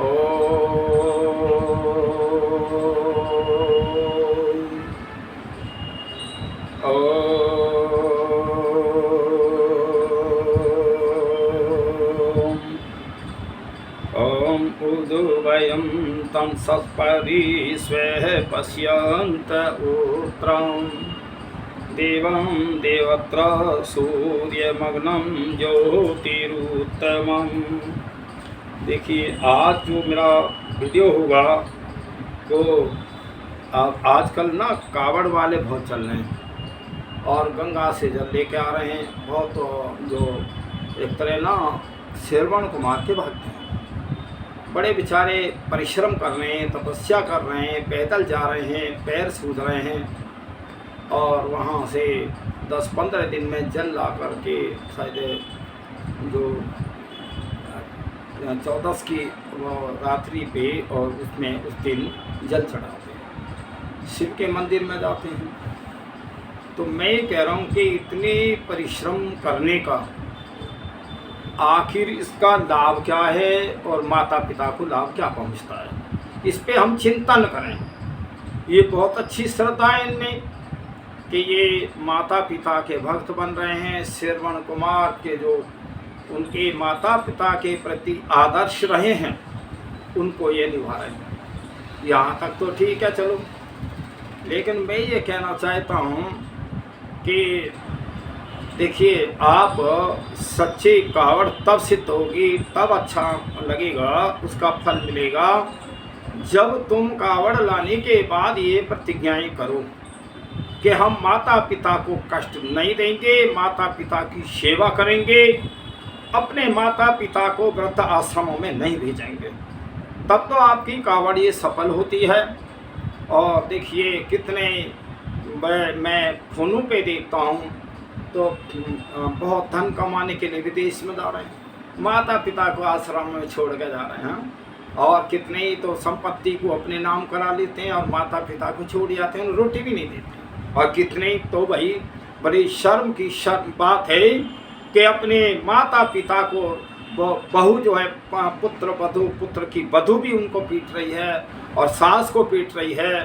ॐ उदुभयं तं सत्परिस्वेह पश्यन्त उत्त्रं देवं देवत्र सूर्यमग्नं ज्योतिरुत्तमं। देखिए, आज जो मेरा वीडियो होगा तो आजकल ना कावड़ वाले बहुत चल रहे हैं और गंगा से जल लेके आ रहे हैं। बहुत जो एक तरह ना श्रवण कुमार के भक्त हैं, बड़े बेचारे परिश्रम कर रहे हैं, तपस्या कर रहे हैं, पैदल जा रहे हैं, पैर सूज रहे हैं और वहाँ से 10-15 दिन में जल ला करके शायद जो 14 की रात्रि पे और उसमें उस दिन जल चढ़ाते हैं, शिव के मंदिर में जाते हैं। तो मैं ये कह रहा हूँ कि इतने परिश्रम करने का आखिर इसका लाभ क्या है और माता पिता को लाभ क्या पहुँचता है, इस पे हम चिंतन करें। ये बहुत अच्छी श्रद्धा है इनमें कि ये माता पिता के भक्त बन रहे हैं। श्रवण कुमार के जो उनके माता पिता के प्रति आदर्श रहे हैं उनको ये निभा रहे हैं। यहाँ तक तो ठीक है, चलो। लेकिन मैं ये कहना चाहता हूँ कि देखिए, आप सच्ची कावड़ तब सिद्ध होगी, तब अच्छा लगेगा, उसका फल मिलेगा जब तुम कावड़ लाने के बाद ये प्रतिज्ञाएं करो कि हम माता पिता को कष्ट नहीं देंगे, माता पिता की सेवा करेंगे, अपने माता पिता को वृद्ध आश्रमों में नहीं भेजेंगे। तब तो आपकी कावड़ ये सफल होती है। और देखिए, कितने मैं फोनों पे देखता हूँ तो बहुत धन कमाने के लिए विदेश में जा रहे हैं, माता पिता को आश्रम में छोड़ के जा रहे हैं। और कितने ही तो संपत्ति को अपने नाम करा लेते हैं और माता पिता को छोड़ जाते हैं, रोटी भी नहीं देते। और कितने ही तो भाई बड़ी शर्म की बात है कि अपने माता पिता को वो बहू जो है पुत्र की वधू भी उनको पीट रही है और सास को पीट रही है।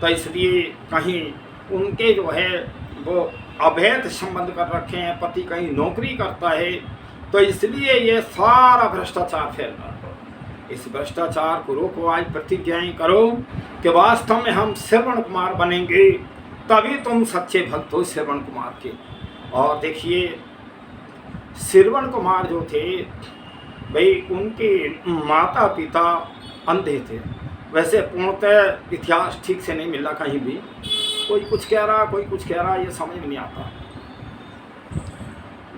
तो इसलिए कहीं उनके जो है वो अवैध संबंध कर रखे हैं, पति कहीं नौकरी करता है, तो इसलिए ये सारा भ्रष्टाचार फैल रहा है। इस भ्रष्टाचार को रोको, आज प्रतिज्ञाएं करो कि वास्तव में हम श्रवण कुमार बनेंगे, तभी तुम सच्चे भक्त हो श्रवण कुमार के। और देखिए, श्रवण कुमार जो थे भाई, उनके माता पिता अंधे थे। वैसे पूर्णतः इतिहास ठीक से नहीं मिला कहीं भी, कोई कुछ कह रहा, कोई कुछ कह रहा, ये समझ में नहीं आता।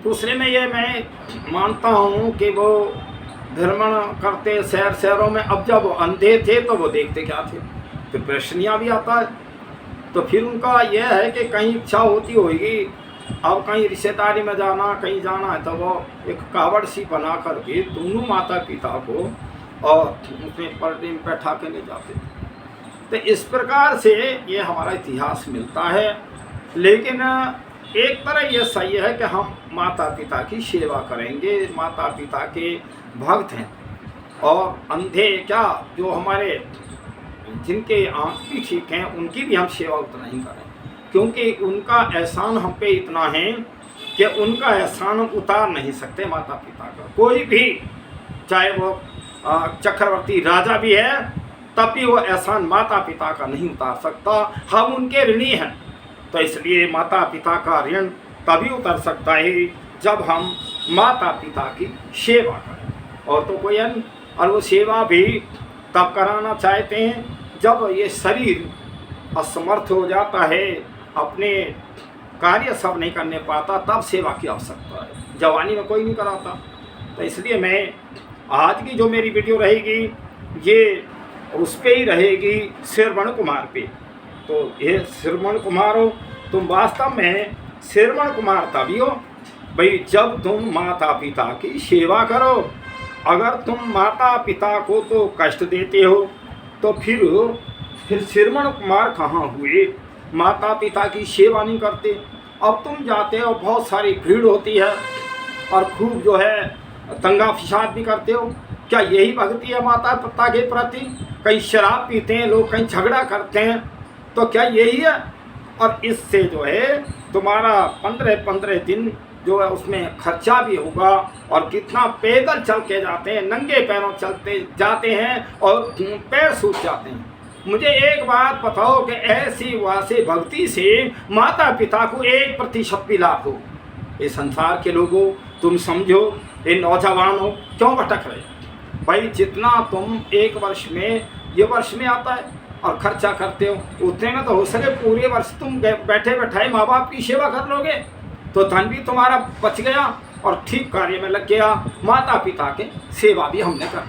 दूसरे में ये मैं मानता हूँ कि वो भ्रमण करते शहरों में। अब जब वो अंधे थे तो वो देखते क्या थे, फिर प्रश्नियाँ भी आता है। तो फिर उनका यह है कि कहीं इच्छा होती होगी, अब कहीं रिश्तेदारी में जाना, कहीं जाना है, तो वो एक कावड़ सी बना करके दोनों माता पिता को और उसमें पर्दे में बैठा के ले जाते थे। तो इस प्रकार से ये हमारा इतिहास मिलता है। लेकिन एक तरह ये सही है कि हम माता पिता की सेवा करेंगे, माता पिता के भक्त हैं। और अंधे क्या, जो हमारे जिनके आँख भी ठीक हैं, उनकी भी हम सेवा उतना ही करें, क्योंकि उनका एहसान हम पे इतना है कि उनका एहसान हम उतार नहीं सकते। माता पिता का कोई भी, चाहे वो चक्रवर्ती राजा भी है, तब भी वो एहसान माता पिता का नहीं उतार सकता। हम उनके ऋणी हैं। तो इसलिए माता पिता का ऋण तभी उतर सकता है जब हम माता पिता की सेवा करें। और तो कोई अन्य, और वो सेवा भी तब कराना चाहते हैं जब ये शरीर असमर्थ हो जाता है, अपने कार्य सब नहीं करने पाता, तब सेवा की आवश्यकता है। जवानी में कोई नहीं कराता। तो इसलिए मैं आज की जो मेरी वीडियो रहेगी ये उस पे ही रहेगी, श्रवण कुमार पे। तो ये श्रवण कुमार हो, तुम वास्तव में श्रवण कुमार तभी हो भाई जब तुम माता पिता की सेवा करो। अगर तुम माता पिता को तो कष्ट देते हो तो फिर श्रवण कुमार कहाँ हुए? माता पिता की सेवा नहीं करते। अब तुम जाते हो, बहुत सारी भीड़ होती है और खूब जो है दंगा फसाद भी करते हो, क्या यही भक्ति है माता पिता के प्रति? कहीं शराब पीते हैं लोग, कहीं झगड़ा करते हैं, तो क्या यही है? और इससे जो है तुम्हारा 15-15 दिन जो है उसमें खर्चा भी होगा, और कितना पैदल चल के जाते हैं, नंगे पैरों चलते जाते हैं और पैर सूख जाते हैं। मुझे एक बात बताओ कि ऐसी वासे भक्ति से माता पिता को 1% भी लाभ हो? ये संसार के लोगों, तुम समझो, ये नौजवानों क्यों भटक रहे? भाई जितना तुम एक वर्ष में, ये वर्ष में आता है और खर्चा करते हो, उतने में तो हो सके पूरे वर्ष तुम बैठे बैठाए माँ बाप की सेवा कर लोगे, तो धन भी तुम्हारा बच गया और ठीक कार्य में लग गया, माता पिता के सेवा भी हमने कर।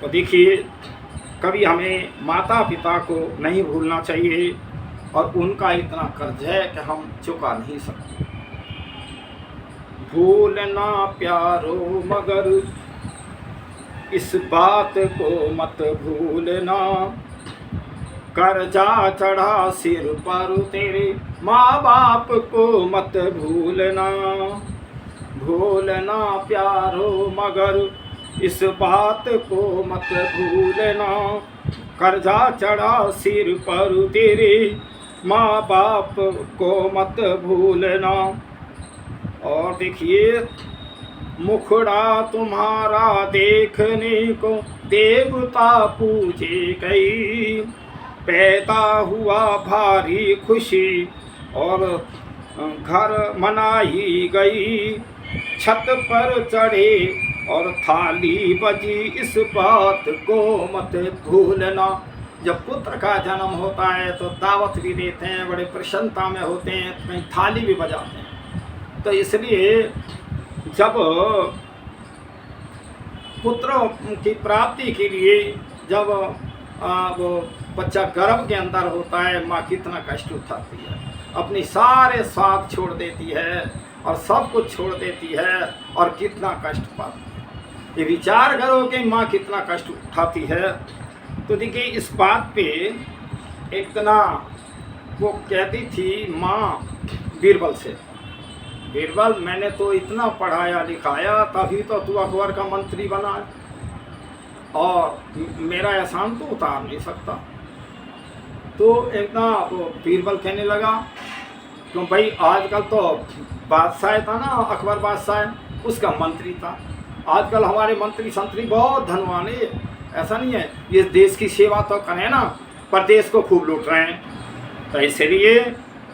तो देखिए, कभी हमें माता पिता को नहीं भूलना चाहिए, और उनका इतना कर्ज है कि हम चुका नहीं सकते। भूलना प्यारो मगर इस बात को मत भूलना, कर्जा चढ़ा सिर पर तेरे माँ बाप को मत भूलना। भूलना प्यारो मगर इस बात को मत भूलना, कर्जा चढ़ा सिर पर तेरे माँ बाप को मत भूलना। और देखिए, मुखड़ा तुम्हारा देखने को देवता पूजे गई, पैदा हुआ भारी खुशी और घर मनाई गई, छत पर चढ़े और थाली बजी इस बात को मत भूलना। जब पुत्र का जन्म होता है तो दावत भी देते हैं, बड़े प्रसन्नता में होते हैं, कहीं थाली भी बजाते हैं। तो इसलिए जब पुत्रों की प्राप्ति के लिए जब वो बच्चा गर्भ के अंदर होता है, माँ कितना कष्ट उठाती है, अपनी सारे स्वाद छोड़ देती है और सब कुछ छोड़ देती है और कितना कष्ट पाती है। ये विचार करो कि माँ कितना कष्ट उठाती है। तो देखिए, इस बात पे एक तना वो कहती थी माँ बीरबल से, बीरबल मैंने तो इतना पढ़ाया लिखाया, तभी तो तू अकबर का मंत्री बना है, और मेरा एहसान तो उतार नहीं सकता। तो एक ना वो बीरबल कहने लगा, क्यों भाई आजकल तो बादशाह था ना, अकबर बादशाह, उसका मंत्री था। आजकल हमारे मंत्री संतरी बहुत धनवान है, ऐसा नहीं है, ये देश की सेवा तो करें ना, पर देश को खूब लूट रहे हैं। तो इसलिए,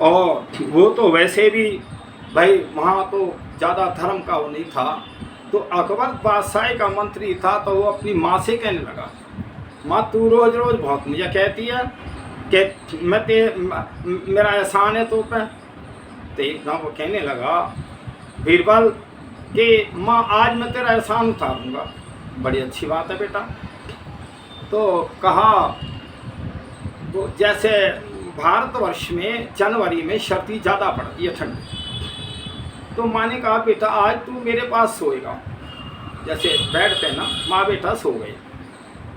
और वो तो वैसे भी भाई वहाँ तो ज़्यादा धर्म का वो नहीं था, तो अकबर बादशाह का मंत्री था, तो वो अपनी माँ से कहने लगा, माँ तू रोज़ रोज़ बहुत मुझे कहती है कि मेरा एहसान है तो पे। तो एकदम वो कहने लगा बीरबल कि माँ आज मैं तेरा एहसान उतारूँगा। बड़ी अच्छी बात है बेटा। तो कहा, वो जैसे भारतवर्ष में जनवरी में सर्दी ज़्यादा पड़ती है, ठंड, तो माँ ने कहा बेटा आज तू मेरे पास सोएगा। जैसे बेड पे ना, माँ बेटा सो गए,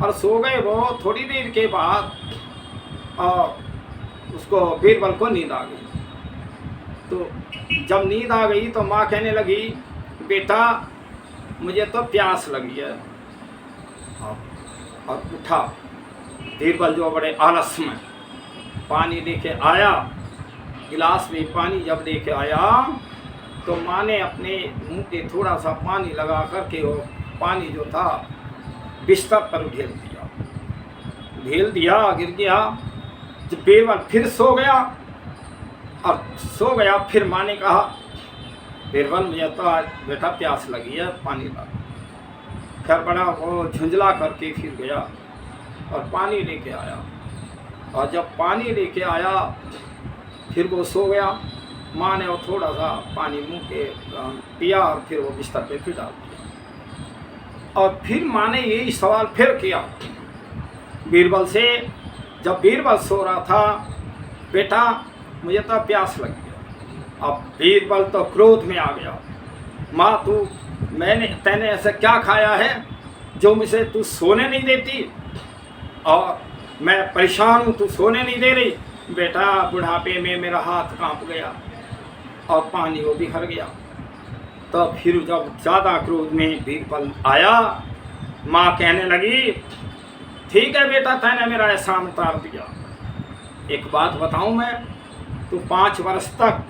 और सो गए वो। थोड़ी देर के बाद उसको बीरबल को नींद आ गई। तो जब नींद आ गई तो माँ कहने लगी बेटा मुझे तो प्यास लगी है। और उठा बीरबल, जो बड़े आलस में पानी लेके आया, गिलास में पानी जब लेके आया तो माँ ने अपने मुंह पे थोड़ा सा पानी लगा करके वो पानी जो था बिस्तर पर ढेल दिया, गिर गया। जब बीरबल फिर सो गया, और सो गया, फिर माँ ने कहा बीरबल मुझे तो आज बेटा प्यास लगी है, पानी ला। खैर बड़ा वो झुंझला करके फिर गया और पानी लेके आया, और जब पानी लेके आया फिर वो सो गया। माँ ने वो थोड़ा सा पानी मुंह के पिया और फिर वो बिस्तर पे फिर डाल दिया। और फिर माँ ने यही सवाल फिर किया बीरबल से, जब बीरबल सो रहा था, बेटा मुझे तो प्यास लग गया। अब बीरबल तो क्रोध में आ गया, माँ तैने ऐसा क्या खाया है जो मुझे तू सोने नहीं देती, और मैं परेशान हूँ, तू सोने नहीं दे रही। बेटा बुढ़ापे में मेरा हाथ कांप गया और पानी वो भी भर गया। तो फिर जब ज़्यादा क्रोध में बीरबल आया, माँ कहने लगी, ठीक है बेटा, तैने मेरा एहसान उतार दिया। एक बात बताऊं मैं, तू 5 वर्ष तक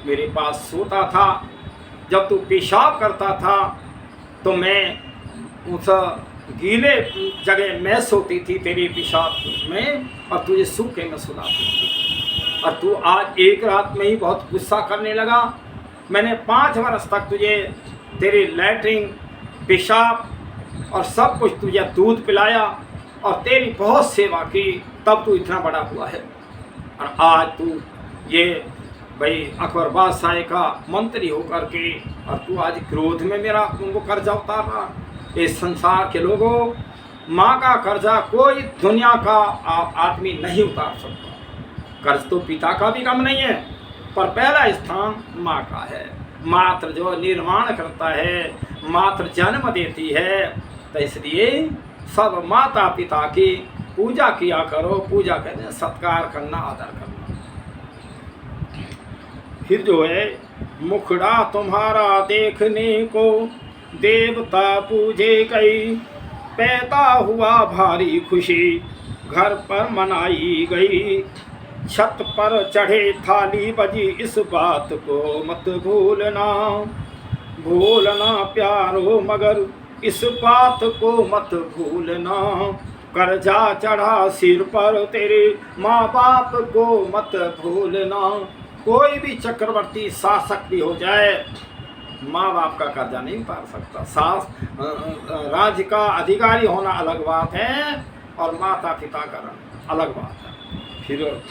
मेरे पास सोता था। जब तू पेशाब करता था तो मैं उस गीले जगह में सोती थी तेरे पेशाब में, और तुझे सूखे में सुलाती थी। और तू आज एक रात में ही बहुत गुस्सा करने लगा। मैंने 5 वर्ष तक तुझे तेरे लैट्रिन, पेशाब और सब कुछ तुझे दूध पिलाया और तेरी बहुत सेवा की, तब तू इतना बड़ा हुआ है। और आज तू ये भाई अकबर बादशाह का मंत्री होकर के, और तू आज क्रोध में मेरा तुमको कर्जा उतार रहा। इस संसार के लोगों, माँ का कर्जा कोई दुनिया का आदमी नहीं उतार सकता। कर्ज तो पिता का भी कम नहीं है, पर पहला स्थान माँ का है। मात्र जो निर्माण करता है, मात्र जन्म देती है। तो इसलिए सब माता पिता की पूजा किया करो। पूजा कहते हैं सत्कार करना, आदर करना। फिर जो है, मुखड़ा तुम्हारा देखने को देवता पूजे गई, पैदा हुआ भारी खुशी घर पर मनाई गई। छत पर चढ़े थाली बजी, इस बात को मत भूलना, भूलना प्यारो मगर इस बात को मत भूलना। कर्जा चढ़ा सिर पर तेरे माँ बाप को मत भूलना। कोई भी चक्रवर्ती शासक भी हो जाए, माँ बाप का कर्जा नहीं उतार सकता। राज्य का अधिकारी होना अलग बात है, और माता पिता का अलग बात है। फिर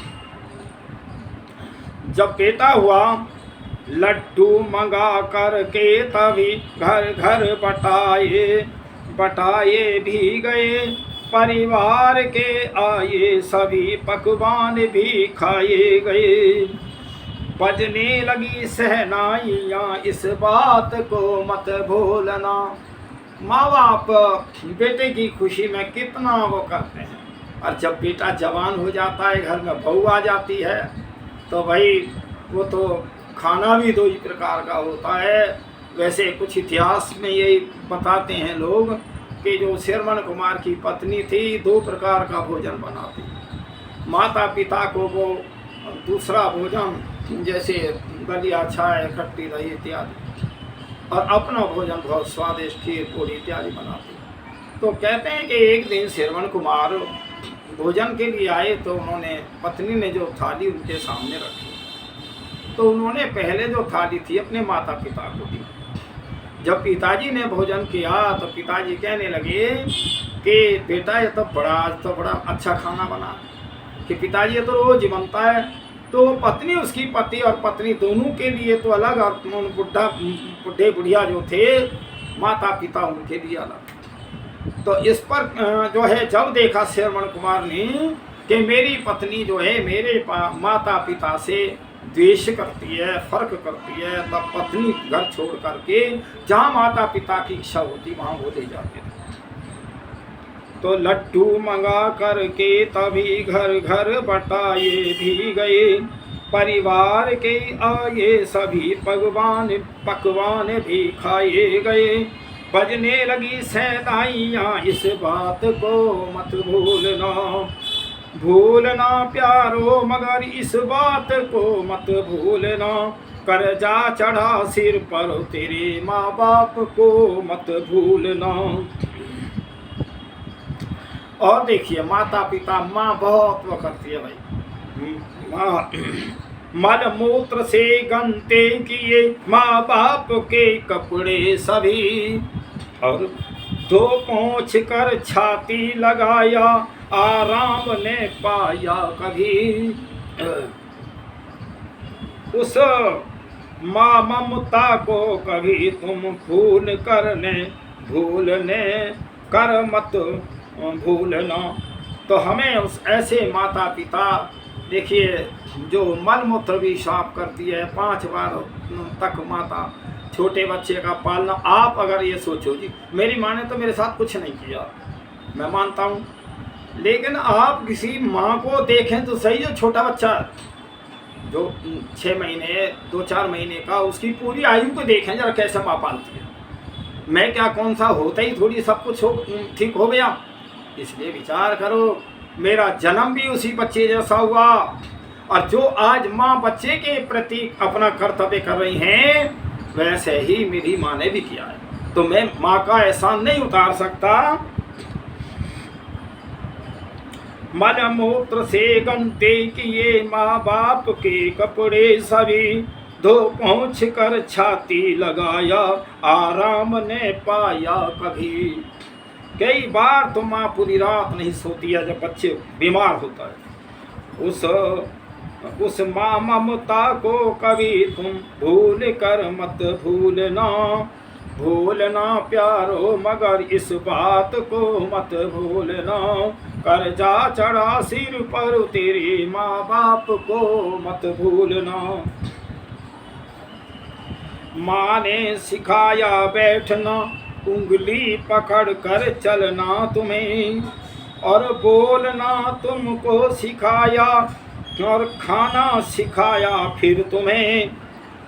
जब बेटा हुआ, लड्डू मंगा करके तभी घर घर बटाए, बटाए भी गए। परिवार के आए सभी पकवान भी खाए गए। बजने लगी शहनाइयाँ, इस बात को मत भूलना। माँ बाप बेटे की खुशी में कितना वो करते हैं। और जब बेटा जवान हो जाता है, घर में बहू आ जाती है, तो भाई वो तो खाना भी 2 ही प्रकार का होता है। वैसे कुछ इतिहास में यही बताते हैं लोग कि जो श्रवण कुमार की पत्नी थी, 2 प्रकार का भोजन बनाती। माता पिता को वो दूसरा भोजन, जैसे दलिया, चाय, खट्टी दही इत्यादि, और अपना भोजन बहुत स्वादिष्ट खीर पूरी इत्यादि बनाती। तो कहते हैं कि एक दिन श्रवण कुमार भोजन के लिए आए, तो उन्होंने, पत्नी ने जो थाली उनके सामने रखी, तो उन्होंने पहले जो थाली थी अपने माता पिता को दी। जब पिताजी ने भोजन किया तो पिताजी कहने लगे कि बेटा ये तो बड़ा अच्छा खाना बना, कि पिताजी ये तो रोज बनता है। तो पत्नी, उसकी पति और पत्नी दोनों के लिए तो अलग, और बुढ़े बुढ़िया जो थे माता पिता उनके लिए अलग। तो इस पर जो है, जब देखा श्रवण कुमार ने कि मेरी पत्नी जो है मेरे माता पिता से द्वेष करती है, फर्क करती है, तब पत्नी घर छोड़ करके जहाँ माता पिता की इच्छा होती वहाँ वो ले जाते थे। तो लड्डू मंगा करके तभी घर घर बटाए भी गए। परिवार के आए सभी पकवान भी खाए गए। बजने लगी शहनाइयाँ, इस बात को मत भूलना, भूलना प्यारो मगर इस बात को मत भूलना। कर्जा चढ़ा सिर पर तेरे माँ बाप को मत भूलना। और देखिए, माता पिता, माँ बहुत वो करती है भाई। मल मूत्र से गंते किए माँ बाप के कपड़े सभी, और 2 पोंछ कर छाती लगाया आराम ने पाया कभी। उस माँ ममता को कभी तुम भूलने कर मत भूलना। तो हमें उस ऐसे माता पिता, देखिए जो मल मूत्र भी साफ करती है, 5 बार तक माता छोटे बच्चे का पालना। आप अगर ये सोचो जी, मेरी माँ ने तो मेरे साथ कुछ नहीं किया, मैं मानता हूँ, लेकिन आप किसी माँ को देखें तो सही, जो छोटा बच्चा जो 6 महीने 2-4 महीने का, उसकी पूरी आयु को देखें जरा कैसे माँ पालती है। मैं क्या कौन सा होता ही थोड़ी सब कुछ ठीक हो गया। इसलिए विचार करो, मेरा जन्म भी उसी बच्चे जैसा हुआ, और जो आज माँ बच्चे के प्रति अपना कर्तव्य कर रही हैं वैसे ही मेरी माँ ने भी किया है। तो मैं माँ का एहसान नहीं उतार सकता। मल मूत्र से गंते किए माँ बाप के कपड़े सभी, धो पहुँच कर छाती लगाया आराम ने पाया कभी। कई बार तो माँ पूरी रात नहीं सोती है जब बच्चे बीमार होता है। उस माँ ममता को कभी तुम भूल कर मत भूलना, भूलना प्यारो मगर इस बात को मत भूलना, कर्जा चढ़ा सिर पर तेरे माँ बाप को मत भूलना। माँ ने सिखाया बैठना, उंगली पकड़ कर चलना तुम्हें, और बोलना तुमको सिखाया, और खाना सिखाया फिर तुम्हें।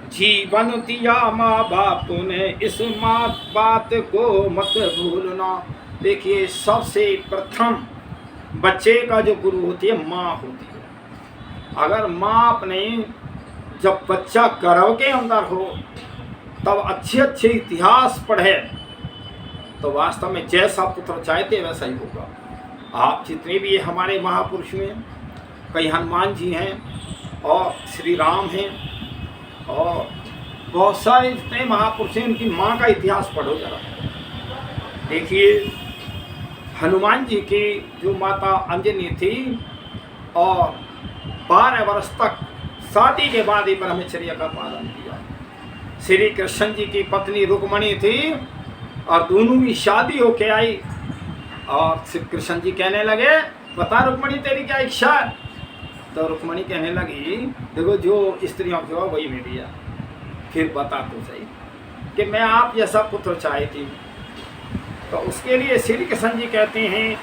जीवन दिया माँ बाप ने, इस माँ बात को मत भूलना। देखिए, सबसे प्रथम बच्चे का जो गुरु होती है माँ होती है। अगर माँ अपने जब बच्चा गर्भ के अंदर हो तब अच्छे अच्छे इतिहास पढ़े तो वास्तव में जैसा पुत्र चाहते वैसा ही होगा। आप जितने भी हमारे महापुरुष में कई हनुमान जी हैं और श्री राम हैं और बहुत सारे जितने महापुरुष हैं, उनकी माँ का इतिहास पढ़ो जरा। देखिए, हनुमान जी की जो माता अंजनी थी और 12 वर्ष तक शादी के बाद ही ब्रह्मचर्य का पालन किया। श्री कृष्ण जी की पत्नी रुक्मणी थी और दोनों की शादी होके आई, और श्री कृष्ण जी कहने लगे, बता रुक्मणी तेरी क्या इच्छा है? तो रुक्मणी कहने लगी, देखो जो स्त्रियों की हो वही मेरी है। फिर बता तो सही कि मैं आप जैसा पुत्र चाहती हूँ। तो उसके लिए श्री कृष्ण जी कहते हैं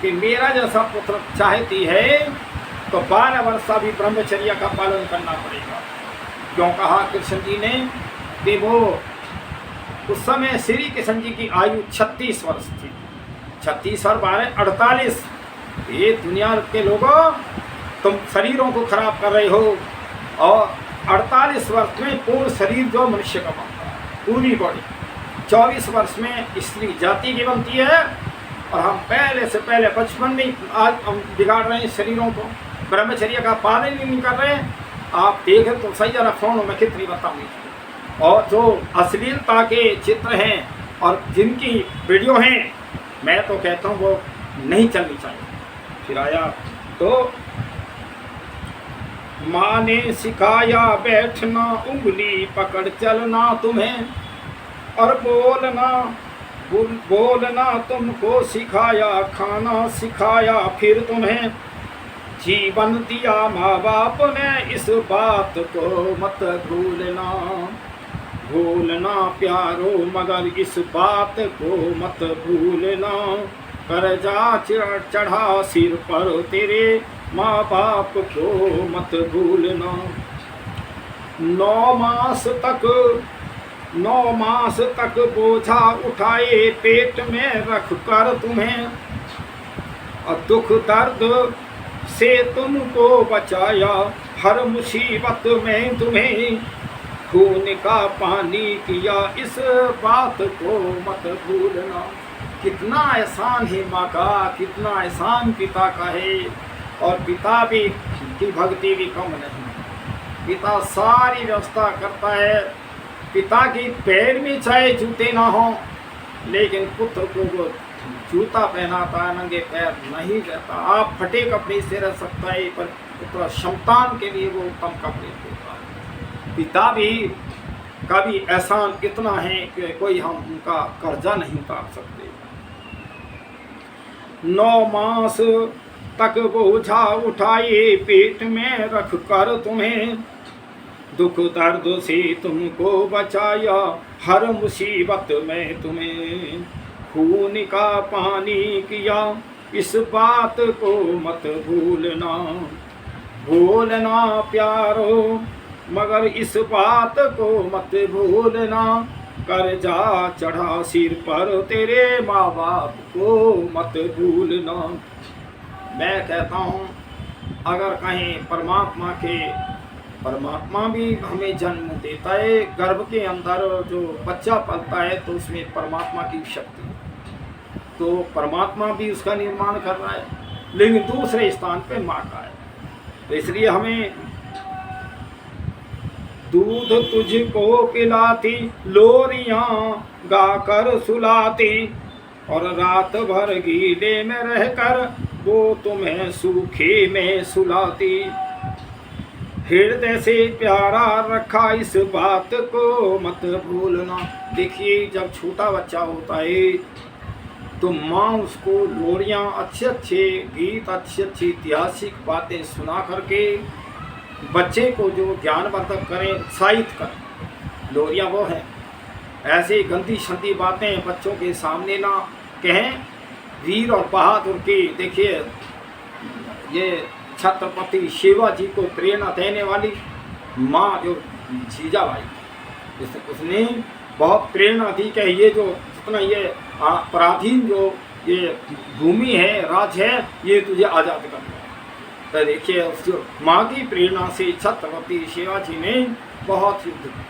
कि मेरा जैसा पुत्र चाहती है तो 12 वर्ष अभी ब्रह्मचर्य का पालन करना पड़ेगा। क्यों कहा कृष्ण जी ने कि वो उस समय श्री कृष्ण जी की आयु 36 वर्ष थी। 36 और 12 48। ये दुनिया के लोगों, तुम शरीरों को खराब कर रहे हो, और 48 वर्ष में पूर्ण शरीर जो मनुष्य का बनता है, पूरी बॉडी। 24 वर्ष में स्त्री जाति की बनती है, और हम पहले से पहले बचपन में आज हम बिगाड़ रहे हैं शरीरों को, ब्रह्मचर्य का पालन नहीं कर रहे हैं। आप देखें तो सही, जरा फोन में कितनी बताऊंगी। और जो अश्लीलता के चित्र हैं और जिनकी वीडियो हैं, मैं तो कहता हूँ वो नहीं चलनी चाहिए। फिर आया तो माँ ने सिखाया बैठना, उंगली पकड़ चलना तुम्हें, और बोलना तुमको सिखाया, खाना सिखाया फिर तुम्हें। जीवन दिया माँ बाप ने, इस बात को मत भूलना, भूलना प्यारो मगर इस बात को मत भूलना, कर्जा चढ़ा सिर पर तेरे माँ बाप को मत भूलना। 9 मास तक बोझा उठाए पेट में रख कर तुम्हें, और दुख दर्द से तुमको बचाया, हर मुसीबत में तुम्हें खून का पानी किया, इस बात को मत भूलना। कितना एहसान है माँ का, कितना एहसान पिता का है। और पिता भी की भक्ति भी कम नहीं। पिता सारी व्यवस्था करता है। पिता की पैर में चाहे जूते ना हो, लेकिन पुत्र को वो जूता पहनाता है, नंगे पैर नहीं रहता। आप फटे कपड़े से रह सकता है, पर पुत्र संतान के लिए वो उत्तम कपड़े देता है। पिता भी का भी एहसान इतना है कि कोई हम उनका कर्जा नहीं उतार सकते। 9 मास तक बोझा उठाए पेट में रख कर तुम्हें, दुख दर्द से तुमको बचाया, हर मुसीबत में तुम्हें खून का पानी किया, इस बात को मत भूलना। भूलना प्यारो मगर इस बात को मत भूलना, कर्जा चढ़ा सिर पर तेरे माँ बाप को मत भूलना। मैं कहता हूँ अगर कहीं परमात्मा भी हमें जन्म देता है, गर्भ के अंदर जो बच्चा पलता है तो उसमें परमात्मा की शक्ति है, तो परमात्मा भी उसका निर्माण कर रहा है, लेकिन दूसरे स्थान पे माँ का है। तो इसलिए हमें दूध तुझको पिलाती, लोरियां गाकर सुलाती, और रात भर गीले में रहकर वो तुम्हें सूखे में सुलाती। हृदय से प्यारा रखा इस बात को मत भूलना। देखिए जब छोटा बच्चा होता है तो माँ उसको लोरियाँ, अच्छे अच्छे गीत, अच्छी अच्छी ऐतिहासिक बातें सुना करके बच्चे को जो ज्ञानवर्धक करें, उत्साहित करें। लोरियाँ वो हैं, ऐसे गंदी शंदी बातें बच्चों के सामने ना कहें। वीर और बहादुर की देखिए ये छत्रपति शिवाजी को प्रेरणा देने वाली माँ जो जीजाबाई, उसने बहुत प्रेरणा दी कि ये जो जितना ये पराधीन जो ये भूमि है, राज है, ये तुझे आज़ाद करना है। तो देखिए उस माँ की प्रेरणा से छत्रपति शिवाजी ने बहुत युद्ध किया।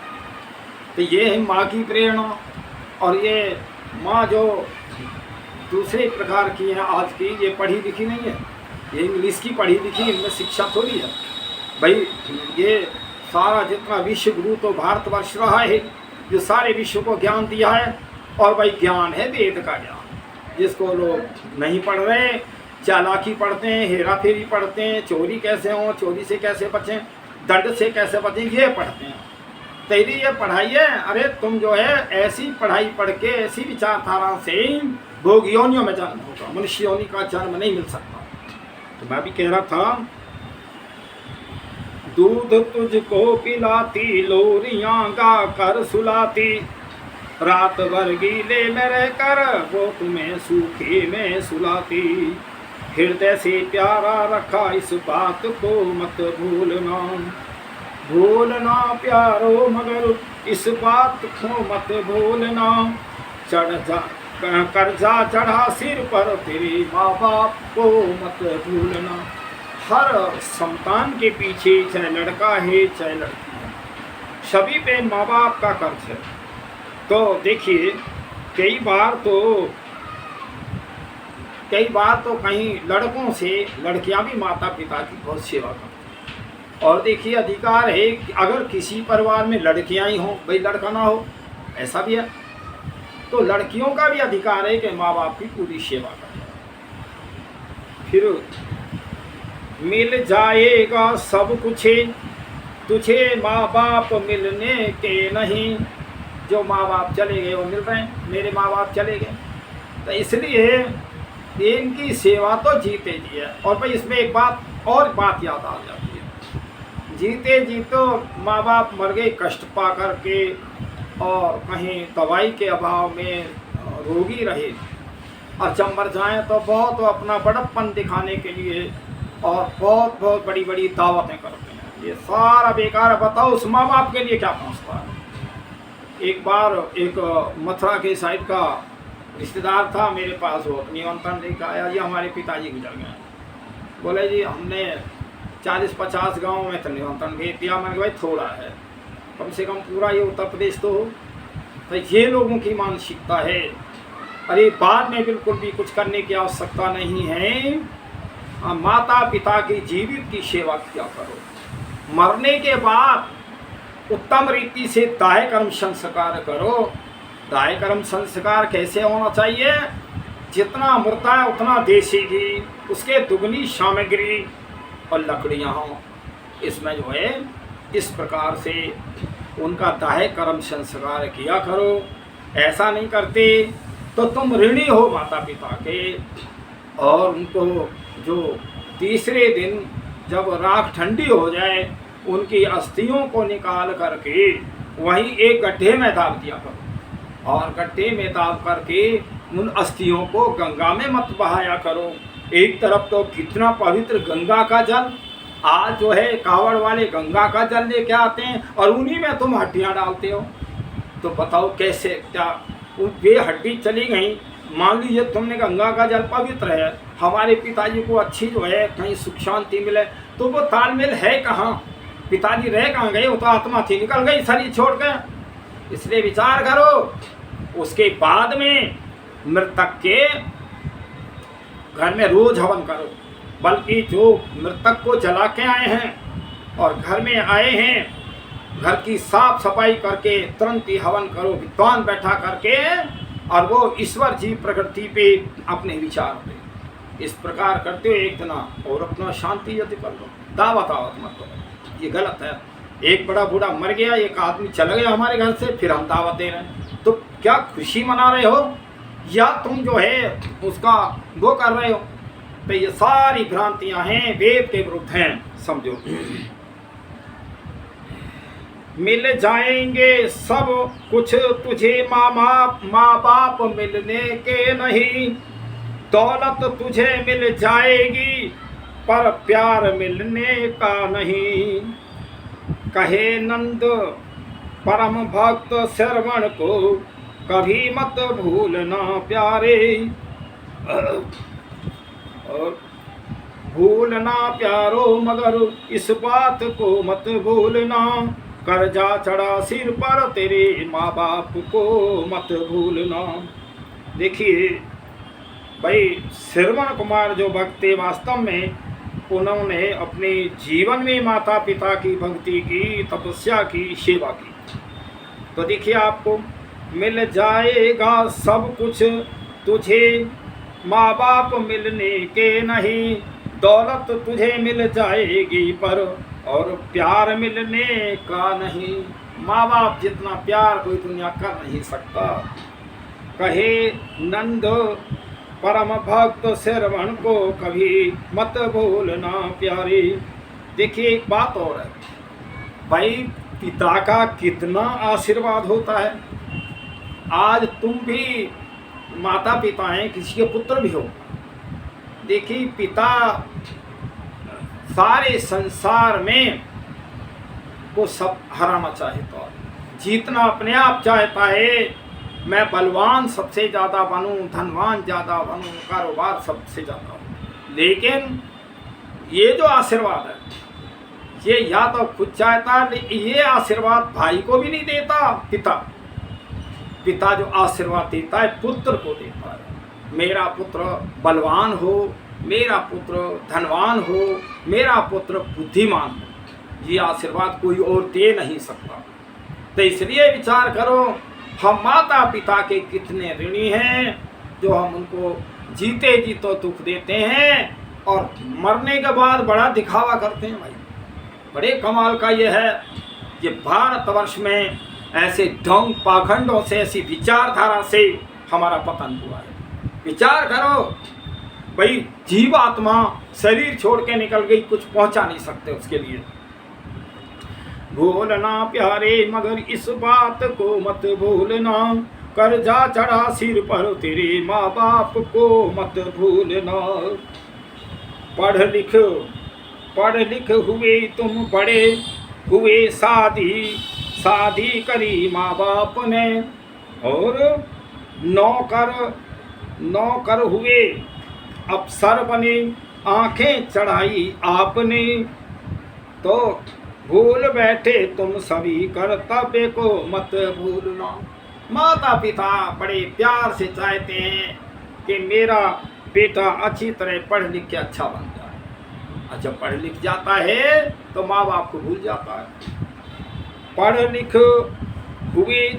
तो ये है माँ की प्रेरणा। और ये माँ जो दूसरे प्रकार की है आज की, ये पढ़ी लिखी नहीं है, ये इंग्लिश की पढ़ी लिखी, इनमें शिक्षा थोड़ी है भाई। ये सारा जितना विश्व गुरु तो भारतवर्ष रहा है, जो सारे विश्व को ज्ञान दिया है। और भाई ज्ञान है वेद का ज्ञान, जिसको लोग नहीं पढ़ रहे, चालाकी पढ़ते हैं, हेरा फेरी पढ़ते हैं, चोरी कैसे हो, चोरी से कैसे बचें, दंड से कैसे बचें, ये पढ़ते हैं। तेरी ये पढ़ाई है, अरे तुम जो है ऐसी पढ़ाई पढ़ के ऐसी विचारधारा से भोग योनियों में जन्म होगा, मनुष्य योनि का जन्म नहीं मिल सकता। तो मैं भी कह रहा था दूध तुझको पिलाती, लोरियां गा कर सुलाती, रात भर गीले में रहकर वो तुम्हें सूखे में सुलाती। हृदय से प्यारा रखा इस बात को मत भूलना, भूलना प्यारो मगर इस बात को मत भूलना। कर्जा चढ़ा सिर पर तेरे माँ बाप को मत भूलना। हर संतान के पीछे चाहे लड़का है चाहे लड़की है, सभी पे माँ बाप का कर्ज है। तो देखिए कई बार तो कहीं लड़कों से लड़कियां भी माता पिता की बहुत सेवा करती हैं। और देखिए अधिकार है कि अगर किसी परिवार में लड़कियां ही हों, भाई लड़का ना हो, ऐसा भी है, तो लड़कियों का भी अधिकार है कि माँ बाप की पूरी सेवा करें। फिर मिल जाएगा सब कुछ तुझे माँ बाप मिलने के नहीं। जो माँ बाप चले गए वो मिल रहे हैं, मेरे माँ बाप चले गए, तो इसलिए इनकी सेवा तो जीते जी है। और भाई इसमें एक बात याद आ जाती है, जीते जी तो माँ बाप मर गए कष्ट पा करके, और कहीं दवाई के अभाव में रोगी रहे, और जब मर जाएँ तो बहुत अपना बड़प्पन दिखाने के लिए और बहुत बहुत बड़ी बड़ी दावतें करते हैं। ये सारा बेकार है। बताओ उस माँ बाप के लिए क्या पहुँचता है। एक बार एक मथुरा के साइड का रिश्तेदार था मेरे पास, वो निमंत्रण लेकर आया, जी हमारे पिताजी गुजर गए। बोले जी हमने 40-50 गाँव में तो निमंत्रण भेज दिया। मैंने भाई थोड़ा है, कम से कम पूरा ये उत्तर प्रदेश तो हो। तो ये लोगों की मानसिकता है, अरे बाद में बिल्कुल भी कुछ करने की आवश्यकता नहीं है, माता पिता की जीवित की सेवा किया करो, मरने के बाद उत्तम रीति से दाह कर्म संस्कार करो। दाह कर्म संस्कार कैसे होना चाहिए, जितना मृता है उतना देसी घी, उसके दुगनी सामग्री और लकड़ियाँ हों। इसमें जो है इस प्रकार से उनका दाह कर्म संस्कार किया करो। ऐसा नहीं करते तो तुम ऋणी हो माता पिता के। और उनको जो तीसरे दिन जब राख ठंडी हो जाए, उनकी अस्थियों को निकाल करके वहीं एक गड्ढे में दाब दिया करो, और गड्ढे में दाब करके उन अस्थियों को गंगा में मत बहाया करो। एक तरफ तो कितना पवित्र गंगा का जल, आज जो है कावड़ वाले गंगा का जल लेके आते हैं और उन्हीं में तुम हड्डियां डालते हो। तो बताओ कैसे, क्या वे हड्डी चली गई। मान लीजिए तुमने गंगा का जल पवित्र है, हमारे पिताजी को अच्छी जो है कहीं सुख शांति मिले, तो वो तालमेल है कहाँ? पिताजी रह कहाँ गए? वो तो आत्मा थी निकल गई शरीर छोड़ कर। इसलिए विचार करो। उसके बाद में मृतक के घर में रोज हवन करो, बल्कि जो मृतक को जला के आए हैं और घर में आए हैं, घर की साफ सफाई करके तुरंत ही हवन करो, विद्वान बैठा करके, और वो ईश्वर जी प्रकृति पे अपने विचार दे। इस प्रकार करते हुए एक जना और अपना शांति यदि कर लो, दावत आवत मत करो, ये गलत है। एक बड़ा बूढ़ा मर गया, एक आदमी चला गया हमारे घर से, फिर हम दावत दे रहे हैं, तो क्या खुशी मना रहे हो या तुम जो है उसका वो कर रहे हो? तो ये सारी भ्रांतियां हैं, वेद के विरुद्ध हैं, समझो। मिल जाएंगे सब कुछ तुझे माँ बाप मिलने के नहीं, दौलत तुझे मिल जाएगी पर प्यार मिलने का नहीं। कहे नंद परम भक्त श्रवण को, कभी मत भूलना प्यारे, और भूलना प्यारो मगर इस बात को मत भूलना, कर्जा चढ़ा सिर पर तेरे माँ बाप को मत भूलना। देखिए भाई, श्रवण कुमार जो भक्त थे, वास्तव में उन्होंने अपने जीवन में माता पिता की भक्ति की, तपस्या की, सेवा की। तो देखिए आपको मिल जाएगा सब कुछ तुझे माँ बाप मिलने के नहीं, दौलत तुझे मिल जाएगी पर और प्यार मिलने का नहीं। माँ बाप जितना प्यार कोई दुनिया कर नहीं सकता। कहे नंद परम भक्त श्रवण को, कभी मत भूलना प्यारे। देखिए एक बात और है भाई, पिता का कितना आशीर्वाद होता है। आज तुम भी माता पिता हैं, किसी के पुत्र भी हो। देखिए पिता सारे संसार में को सब हराना चाहता है, जीतना अपने आप चाहता है। मैं बलवान सबसे ज़्यादा बनूं, धनवान ज़्यादा बनूं, कारोबार सबसे ज़्यादा हो। लेकिन ये जो आशीर्वाद है, ये या तो खुद चाहता, ये आशीर्वाद भाई को भी नहीं देता। पिता जो आशीर्वाद देता है पुत्र को देता है। मेरा पुत्र बलवान हो, मेरा पुत्र धनवान हो, मेरा पुत्र बुद्धिमान हो, ये आशीर्वाद कोई और दे नहीं सकता। तो इसलिए विचार करो, हम माता पिता के कितने ऋणी हैं, जो हम उनको जीते जी तो दुख देते हैं और मरने के बाद बड़ा दिखावा करते हैं। भाई बड़े कमाल का ये है कि भारतवर्ष में ऐसे ढोंग पाखंडों से, ऐसी विचारधारा से हमारा पतन हुआ है। विचार करो भाई, जीवात्मा शरीर छोड़ के निकल गई, कुछ पहुंचा नहीं सकते उसके लिए। भूलना प्यारे मगर इस बात को मत भूलना, कर्जा चढ़ा सिर पर तेरे माँ बाप को मत भूलना। पढ़ लिख हुए तुम बड़े हुए, शादी करी माँ बाप ने, और नौकर हुए अफसर बने, आंखें चढ़ाई आपने, तो भूल बैठे तुम सभी कर्तव्य को मत भूलना। माता पिता बड़े प्यार से चाहते हैं कि मेरा बेटा अच्छी तरह पढ़ लिख के अच्छा बन जाए। अच्छा पढ़ लिख जाता है तो माँ बाप को भूल जाता है। पढ़ लिख हुए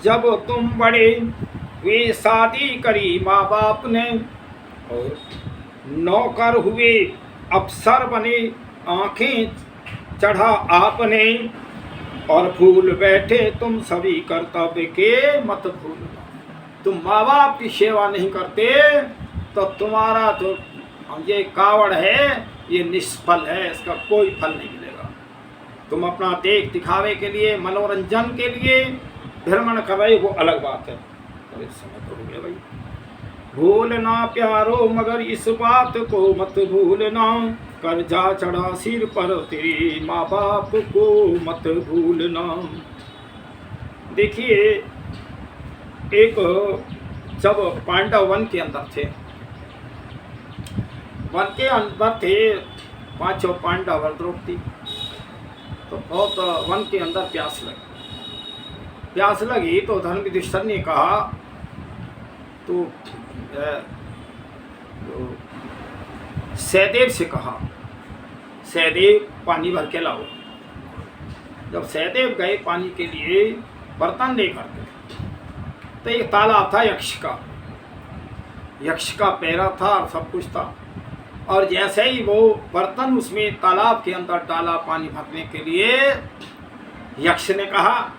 जब तुम बड़े हुए, शादी करी माँ बाप ने, और नौकर हुए अफसर बने, आंखें चढ़ा आपने, और भूल बैठे तुम सभी कर्तव्य के मत भूलना। तुम माँ बाप की सेवा नहीं करते तो तुम्हारा जो ये कावड़ है ये निष्फल है, इसका कोई फल नहीं मिलेगा। तुम अपना देख दिखावे के लिए, मनोरंजन के लिए भ्रमण कर रहे, वो अलग बात है। तो इस समय तो हो गया भाई। भूलना प्यारो मगर इस बात को मत भूलना, कर्जा चढ़ा सिर पर तेरे, माँ बाप को मत भूलना। देखिए, एक जब पांडव वन के अंदर थे, वन के अंदर थे पांचों पांडव और द्रौपदी, तो बहुत वन के अंदर प्यास लगी तो धर्मयुधिष्ठिर ने कहा तो सहदेव से कहा, सहदेव पानी भर के लाओ। जब सहदेव गए पानी के लिए बर्तन लेकर के, तो एक तालाब था यक्ष का पैरा था और सब कुछ था, और जैसे ही वो बर्तन उसमें तालाब के अंदर डाला पानी भरने के लिए, यक्ष ने कहा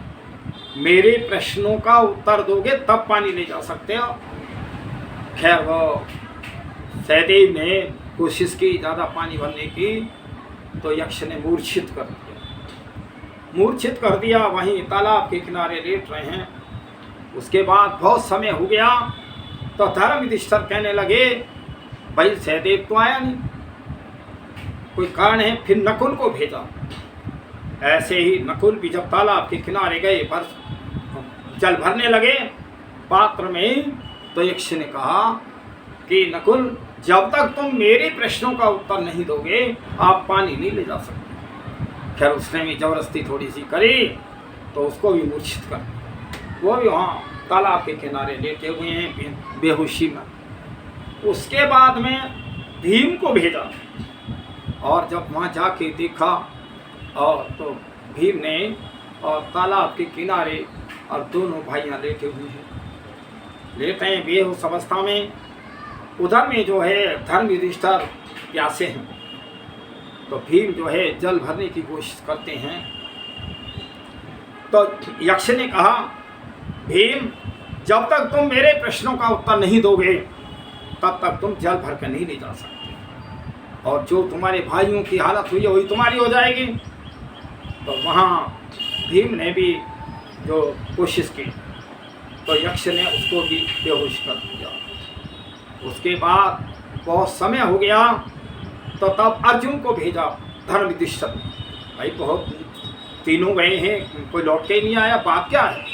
मेरे प्रश्नों का उत्तर दोगे तब पानी ले जा सकते हो। खैर वो सहदेव ने कोशिश की ज़्यादा पानी भरने की, तो यक्ष ने मूर्छित कर दिया। वहीं तालाब के किनारे लेट रहे हैं। उसके बाद बहुत समय हो गया तो धर्मयुधिष्ठिर कहने लगे भाई सहदेव तो आया नहीं, कोई कारण है। फिर नकुल को भेजा। ऐसे ही नकुल भी जब तालाब के किनारे गए, जल भरने लगे पात्र में, तो यक्ष ने कहा कि नकुल जब तक तुम मेरे प्रश्नों का उत्तर नहीं दोगे आप पानी नहीं ले जा सकते। खैर उसने भी जबरदस्ती थोड़ी सी करी तो उसको भी मूर्छित कर, वो भी वहाँ तालाब के किनारे लेटे हुए हैं बेहोशी में। उसके बाद में भीम को भेजा, और जब वहाँ जाके देखा और तो भीम ने और तालाब के किनारे और दोनों भाइयाँ लेटे हुए हैं, लेटे हैं बेहोश अवस्था में। उधर में जो है धर्मयुधिष्ठिर प्यासे हैं, तो भीम जो है जल भरने की कोशिश करते हैं। तो यक्ष ने कहा भीम जब तक तुम मेरे प्रश्नों का उत्तर नहीं दोगे तब तक तुम जल भर कर नहीं ले जा सकते, और जो तुम्हारे भाइयों की हालत हुई है वही तुम्हारी हो जाएगी। तो वहाँ भीम ने भी जो कोशिश की तो यक्ष ने उसको भी बेहोश कर दिया। उसके बाद बहुत समय हो गया तो तब अर्जुन को भेजा धर्मयुधिष्ठिर। भाई बहुत तीनों गए हैं, कोई लौट के ही नहीं आया, बात क्या है।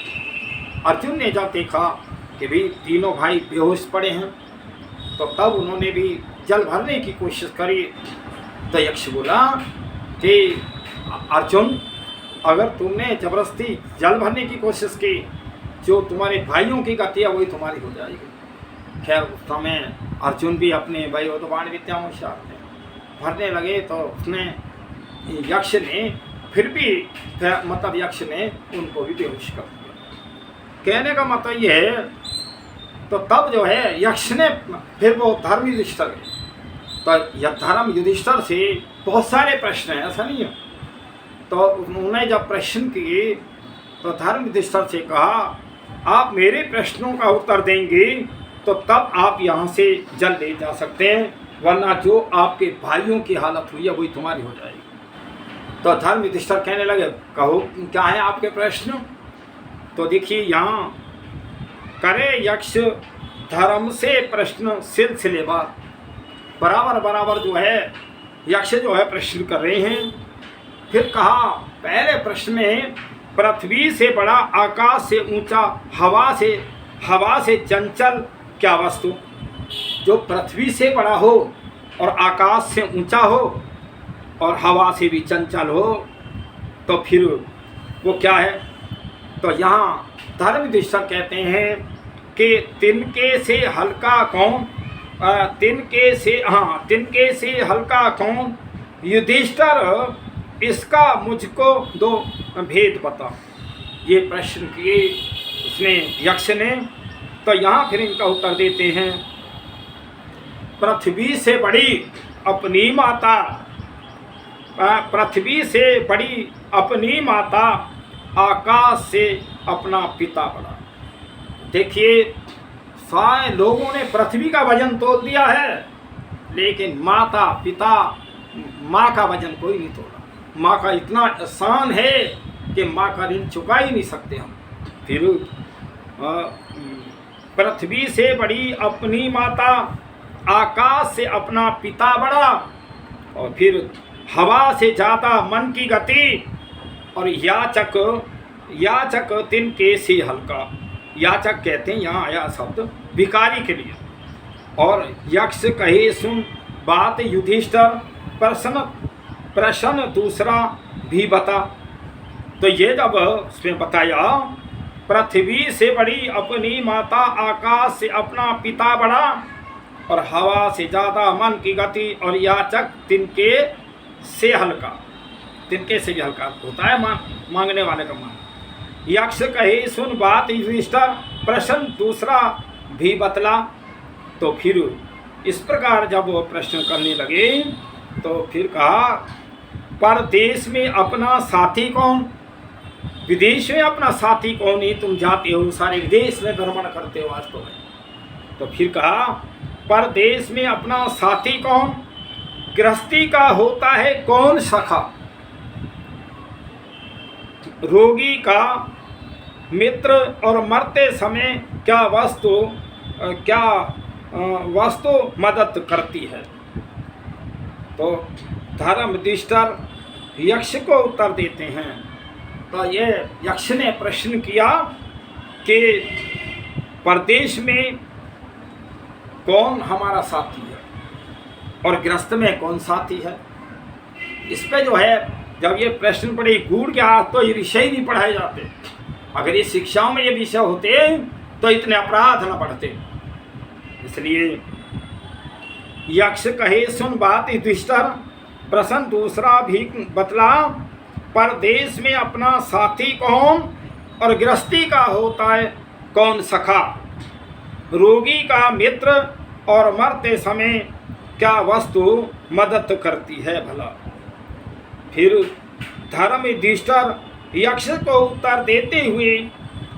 अर्जुन ने जब देखा कि भाई तीनों भाई बेहोश पड़े हैं, तो तब उन्होंने भी जल भरने की कोशिश करी। तो यक्ष बोला कि अर्जुन अगर तुमने जबरदस्ती जल भरने की कोशिश की, जो तुम्हारे भाइयों की गति है वही तुम्हारी हो जाएगी। खैर उस समय अर्जुन भी अपने भाई वो तो बाण विद्याओं से भरने लगे, तो उसने यक्ष ने फिर भी मतलब यक्ष ने उनको भी बेहोश कर दिया। कहने का मतलब ये है, तो तब जो है यक्ष ने फिर वो धर्मयुधिष्ठिर, तो धर्मयुधिष्ठिर से बहुत सारे प्रश्न हैं, ऐसा नहीं है। तो उन्होंने जब प्रश्न किए तो धर्मयुधिष्ठिर से कहा आप मेरे प्रश्नों का उत्तर देंगे तो तब आप यहाँ से जल ले जा सकते हैं, वरना जो आपके भाइयों की हालत हुई है वही तुम्हारी हो जाएगी। तो धर्मयुधिष्ठिर कहने लगे कहो क्या है आपके प्रश्न। तो देखिए यहाँ करे यक्ष धर्म से प्रश्न सिलसिलेवार, बराबर जो है यक्ष जो है प्रश्न कर रहे हैं। फिर कहा पहले प्रश्न में पृथ्वी से बड़ा, आकाश से ऊंचा, हवा से चंचल क्या वस्तु। जो पृथ्वी से बड़ा हो और आकाश से ऊंचा हो और हवा से भी चंचल हो, तो फिर वो क्या है। तो यहाँ धर्मयुधिष्ठिर कहते हैं कि तिनके से हल्का कौन, तिनके से हल्का कौन, युधिष्ठिर इसका मुझको दो भेद बता। ये प्रश्न किए उसने यक्ष ने। तो यहाँ फिर इनका उत्तर देते हैं पृथ्वी से बड़ी अपनी माता, पृथ्वी से बड़ी अपनी माता, आकाश से अपना पिता बड़ा। देखिए सारे लोगों ने पृथ्वी का वजन तोल दिया है, लेकिन माता पिता माँ का वजन कोई नहीं तोला। माँ का इतना आसान है कि माँ का ऋण चुका ही नहीं सकते हम। फिर पृथ्वी से बड़ी अपनी माता, आकाश से अपना पिता बड़ा, और फिर हवा से ज़्यादा मन की गति, और याचक तिनके से हल्का। याचक कहते हैं, यहाँ आया शब्द भिखारी के लिए। और यक्ष कहे सुन बात युधिष्ठिर, प्रश्न दूसरा भी बता। तो ये जब उसमें बताया, पृथ्वी से बड़ी अपनी माता, आकाश से अपना पिता बड़ा, और हवा से ज़्यादा मन की गति, और याचक तिनके से हल्का। तिनके से भी हल्का होता है मांगने वाले का मान। यक्ष कहे सुन बात युधिष्ठिर, प्रश्न दूसरा भी बतला। तो फिर इस प्रकार जब वो प्रश्न करने लगे तो फिर कहा, परदेश में अपना साथी कौन? विदेश में अपना साथी कौन? ही तुम जाते हो, सारे विदेश में भ्रमण करते हो वास्तव में। तो फिर कहा, परदेश में अपना साथी कौन? गृहस्थी का होता है कौन सखा? रोगी का मित्र, और मरते समय क्या वस्तु मदद करती है? तो धर्मयुधिष्ठिर यक्ष को उत्तर देते हैं। तो ये यक्ष ने प्रश्न किया कि परदेश में कौन हमारा साथी है और गृहस्थ में कौन साथी है? इस पे जो है जब ये प्रश्न पढ़े गूढ़ के हाथ, तो ये विषय ही नहीं पढ़ाए जाते। अगर ये शिक्षाओं में ये विषय होते तो इतने अपराध न बढ़ते। इसलिए यक्ष कहे सुन बात युधिष्ठिर, प्रश्न दूसरा भी बतला। परदेश में अपना साथी कौन, और गृहस्थी का होता है कौन सखा? रोगी का मित्र, और मरते समय क्या वस्तु मदद करती है भला? फिर धर्मयुधिष्ठिर यक्ष को उत्तर देते हुए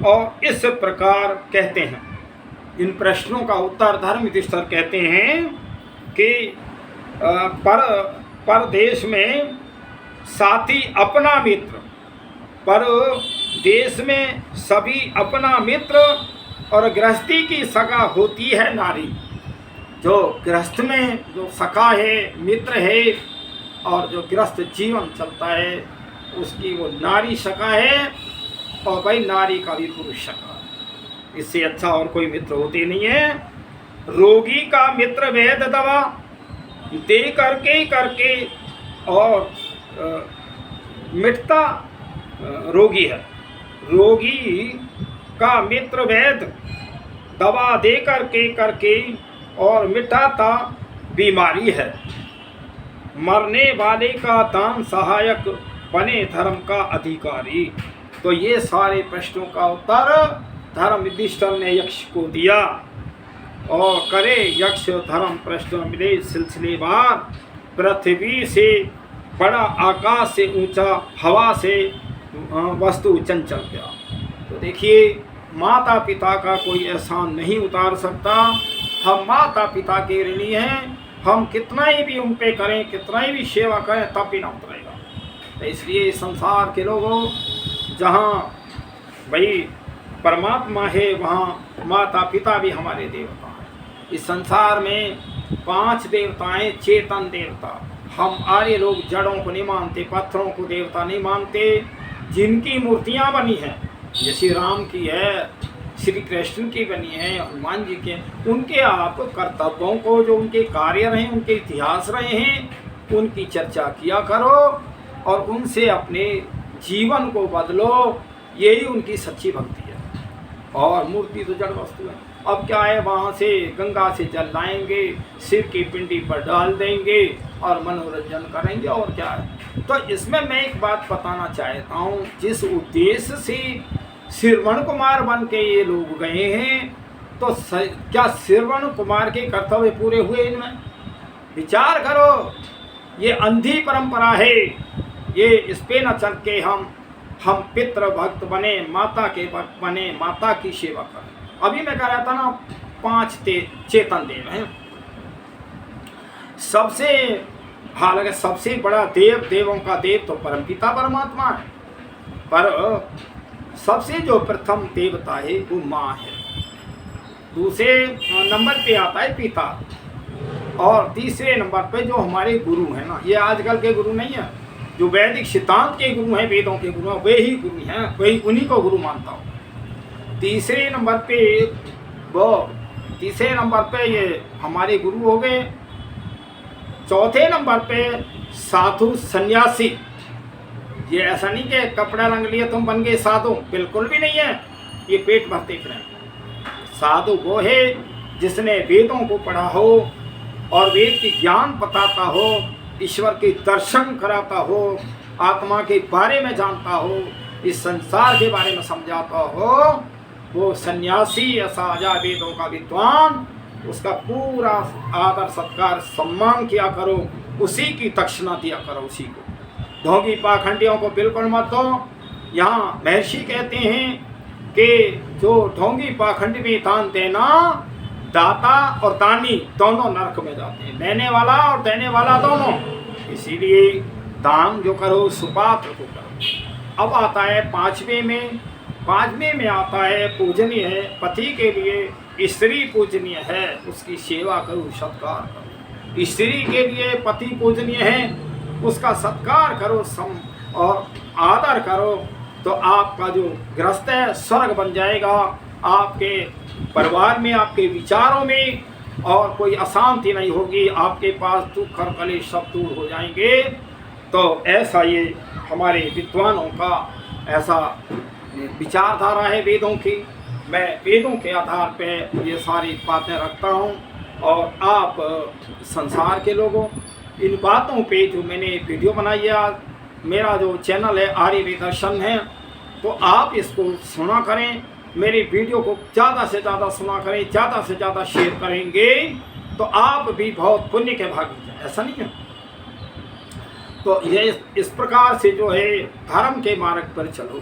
और इस प्रकार कहते हैं। इन प्रश्नों का उत्तर धर्मयुधिष्ठिर कहते हैं कि परदेश में साथी अपना मित्र, पर देश में सभी अपना मित्र, और गृहस्थी की सगा होती है नारी। जो गृहस्थ में जो सखा है, मित्र है, और जो गृहस्थ जीवन चलता है उसकी वो नारी सखा है, और भाई नारी का भी पुरुष सखा। इससे अच्छा और कोई मित्र होते नहीं है। रोगी का मित्र वैद्य दवा दे करके और मिटता रोगी है। रोगी का मित्र वैद्य दवा दे करके और मिटाता बीमारी है। मरने वाले का दान सहायक बने धर्म का अधिकारी। तो ये सारे प्रश्नों का उत्तर धर्मयुधिष्ठिर ने यक्ष को दिया। और करे यक्ष धर्म प्रश्न मिले सिलसिलेवार, पृथ्वी से बड़ा आकाश से ऊंचा, हवा से वस्तु चंचल गया। तो देखिए, माता पिता का कोई एहसान नहीं उतार सकता। हम माता पिता के ऋणी हैं। हम कितना ही भी उन पे करें, कितना ही भी सेवा करें, तब भी ना उतरेगा। तो इसलिए संसार के लोगों, जहाँ भाई परमात्मा है वहाँ माता पिता भी हमारे देवता हैं। इस संसार में 5 देवताएं, चेतन देवता। हम आर्य लोग जड़ों को नहीं मानते, पत्थरों को देवता नहीं मानते। जिनकी मूर्तियाँ बनी हैं, जैसे राम की है, श्री कृष्ण की बनी है, हनुमान जी के, उनके आप कर्तव्यों को, जो उनके कार्य रहे, उनके इतिहास रहे हैं, उनकी चर्चा किया करो और उनसे अपने जीवन को बदलो। यही उनकी सच्ची भक्ति है। और मूर्ति तो जड़ वस्तु है। अब क्या है, वहाँ से गंगा से जल लाएंगे, शिव की पिंडी पर डाल देंगे और मनोरंजन करेंगे, और क्या है। तो इसमें मैं एक बात बताना चाहता हूँ, जिस उद्देश्य से श्रवण कुमार बन के ये लोग गए हैं, तो क्या श्रवण कुमार के कर्तव्य पूरे हुए इनमें? विचार करो। ये अंधी परंपरा है। ये इस पे न चल के हम पितृ भक्त बने, माता के भक्त बने, माता की सेवा करें। अभी मैं कह रहा था ना, 5 चेतन देव हैं। हालांकि सबसे बड़ा देवों का देव तो परमपिता परमात्मा है, पर सबसे जो प्रथम देवता है वो माँ है। दूसरे नंबर पे आता है पिता, और तीसरे नंबर पे जो हमारे गुरु हैं ना, ये आजकल के गुरु नहीं है, जो वैदिक सिद्धांत के गुरु हैं, वेदों के गुरु हैं, वे ही गुरु हैं, वही उन्हीं को गुरु मानता हूँ। तीसरे नंबर पे ये हमारे गुरु हो गए। चौथे नंबर पे साधु सन्यासी। ये ऐसा नहीं कि कपड़ा रंग लिए तुम बन गए साधु, बिल्कुल भी नहीं है, ये पेट भरते फिरें। साधु वो है जिसने वेदों को पढ़ा हो और वेद की ज्ञान बताता हो, ईश्वर के दर्शन कराता हो, आत्मा के बारे में जानता हो, इस संसार के बारे में समझाता हो, वो सन्यासी ऐसा जा वेदों का विद्वान, उसका पूरा आदर सत्कार सम्मान किया करो, उसी की दक्षिणा दिया करो उसी को। ढोंगी पाखंडियों को बिल्कुल मत दो। यहाँ महर्षि कहते हैं कि जो ढोंगी पाखंडी में दान देना, दाता और दानी दोनों नरक में जाते हैं, लेने वाला और देने वाला दोनों। इसीलिए दान जो करो सुपात्र को करो। अब आता है पांचवें में आता है पूजनीय है, पति के लिए स्त्री पूजनीय है, उसकी सेवा करो, सत्कार करो। स्त्री के लिए पति पूजनीय है, उसका सत्कार करो, और आदर करो, तो आपका जो गृहस्थ है स्वर्ग बन जाएगा। आपके परिवार में, आपके विचारों में और कोई अशांति नहीं होगी, आपके पास दुख और कलेश सब दूर हो जाएंगे। तो ऐसा ये हमारे विद्वानों का ऐसा विचारधारा है वेदों की। मैं वेदों के आधार पे ये सारी बातें रखता हूँ, और आप संसार के लोगों, इन बातों पे जो मैंने वीडियो बनाई है, आज मेरा जो चैनल है आर्य वेद दर्शन है, तो आप इसको सुना करें, मेरी वीडियो को ज़्यादा से ज़्यादा सुना करें, ज़्यादा से ज़्यादा शेयर करेंगे तो आप भी बहुत पुण्य के भागी हैं, ऐसा नहीं है। तो ये इस प्रकार से जो है धर्म के मार्ग पर चलो।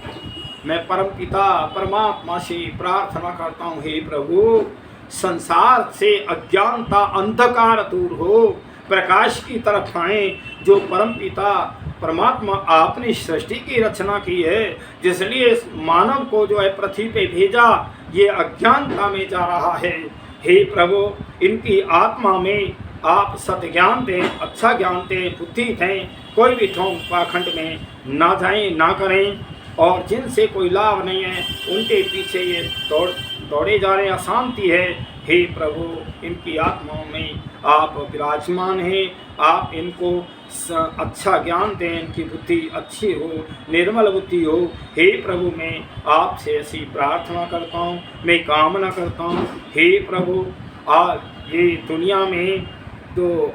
मैं परमपिता परमात्मा से प्रार्थना करता हूँ, हे प्रभु, संसार से अज्ञानता अंधकार दूर हो, प्रकाश की तरफ आए। जो परमपिता परमात्मा आपने सृष्टि की रचना की है, जिसलिए मानव को जो है पृथ्वी पे भेजा, ये अज्ञानता में जा रहा है। हे प्रभु, इनकी आत्मा में आप सत्य ज्ञान दें, अच्छा ज्ञान दें, बुद्धि दें, कोई भी ढोंग पाखंड में ना जाएं, ना करें, और जिनसे कोई लाभ नहीं है उनके पीछे ये दौड़े जा रहे हैं, अशांति है। हे प्रभु, इनकी आत्माओं में आप विराजमान हैं, आप इनको अच्छा ज्ञान दें, इनकी बुद्धि अच्छी हो, निर्मल बुद्धि हो। हे प्रभु, मैं आपसे ऐसी प्रार्थना करता हूँ, मैं कामना करता हूँ। हे प्रभु, आज ये दुनिया में तो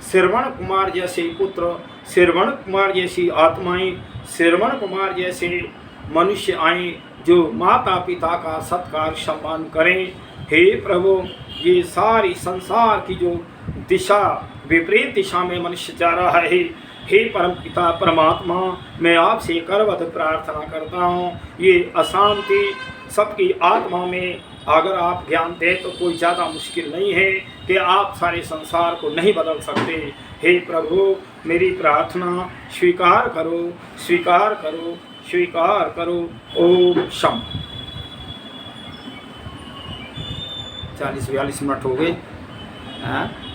श्रवण कुमार जैसे पुत्र, श्रवण कुमार जैसी आत्माएं, श्रवण कुमार जैसे मनुष्य आए जो माता पिता का सत्कार सम्मान करें। हे प्रभु, ये सारी संसार की जो दिशा विपरीत दिशा में मनुष्य जा रहा है, हे परम पिता परमात्मा, मैं आपसे करवत प्रार्थना करता हूँ, ये अशांति सबकी आत्मा में अगर आप ज्ञान दें तो कोई ज़्यादा मुश्किल नहीं है कि आप सारे संसार को नहीं बदल सकते। हे प्रभु, मेरी प्रार्थना स्वीकार करो, स्वीकार करो, स्वीकार करो। ओम शम। 40-42 मिनट हो गए।